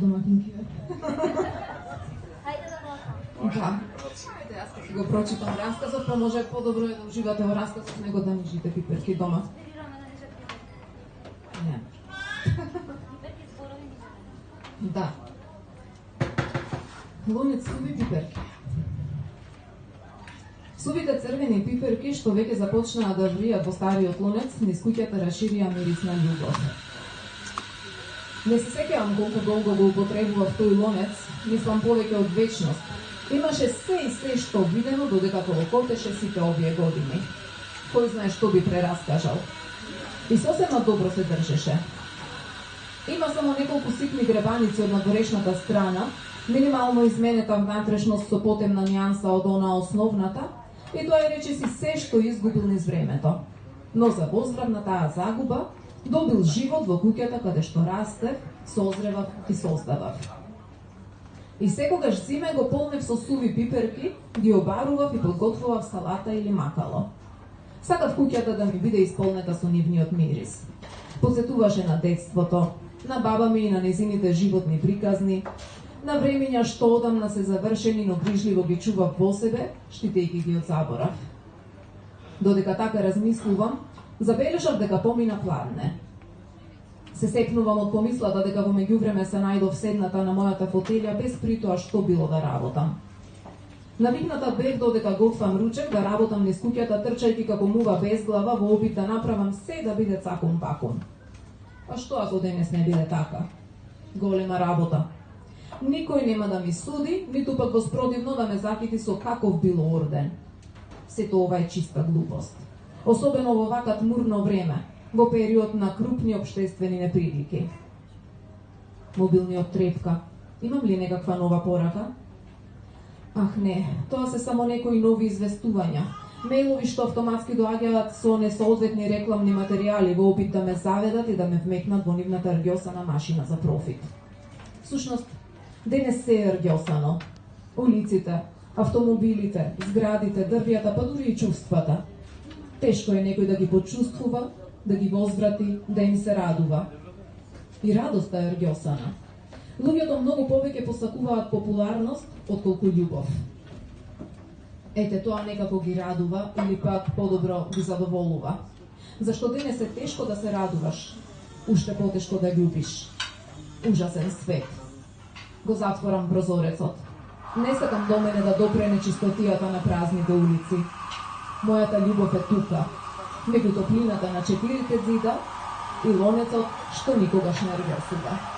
Домакинки. Хајде да го Да. Ајде, јас ќе го прочитам расказот, па може подобро е да уживате во расказот, него да нижите пиперки дома. инспирираме да нижат пиперки. Не. Пиперки зборови нижат. Да. Лунец суви пиперки. Сувите црвени пиперки, што веќе започнаа да вријат во стариот лунец, низ куќата расширија мирис на љубов. Не се сеќавам колку долго го употребував тој лунец, мислам повеќе од вечност. Имаше се што видено додека колкотеше сите овие години. Кој знае што би прераскажал. И сосема добро се држеше. Има само неколку ситни гребаници од надворешната страна, минимално изменета внатрешност со потемна нијанса од онаа основната, и тоа е речиси се што изгубил низ времето. Но за возврат на таа загуба, добил живот во куќата каде што растев, созревав и создавав. И секогаш зиме го полнев со суви пиперки, ги обарував и подготвував салата или макало. Сакав куќата да ми биде исполнета со нивниот мирис. Посетуваше на детството, на баба ми и на незините животни приказни, на времења што одамна се завршени, но грижливо ги чував во себе, штитејќи ги од заборав. Додека така размислувам, забележав дека помина пладне. Се сепнувам од помислата дека во меѓувреме се најдов седната на мојата фотелја без притоа што било да работам. Навикната бев додека готвам ручек да работам низ куќата трчајќи како мува без глава во обид да направам се да биде цакум пакум. А што ако денес не биде така? Голема работа. Никој нема да ми суди, ниту пак воспротивно да ме закити со каков било орден. Сето ова е чиста глупост. Особено во вака тмурно време, во период на крупни општествени неприлики. Мобилниот трепка. Имам ли некаква нова порака? Ах не, тоа се само некои нови известувања. Мејлови што автоматски доаѓаат со несоодветни рекламни материјали во опит да ме заведат и да ме вмекнат во нивната рѓосана машина за профит. Всушност, денес се е рѓосано. Улиците, автомобилите, зградите, дрвјата, па дури и чувствата. Тешко е некој да ги почувствува, да ги возврати, да им се радува. И радоста е рѓосана. Луѓето многу повеќе посакуваат популарност отколку љубов. Ете, тоа некако ги радува или пак подобро ги задоволува. Зашто денес е тешко да се радуваш, уште потешко да љубиш. Ужасен свет. Го затворам прозорецот. Не сакам до мене да допрене чистотијата на празните улици. Мојата љубов е тука, меѓу топлината на четирите зида и лонецот што никогаш не рѓосува.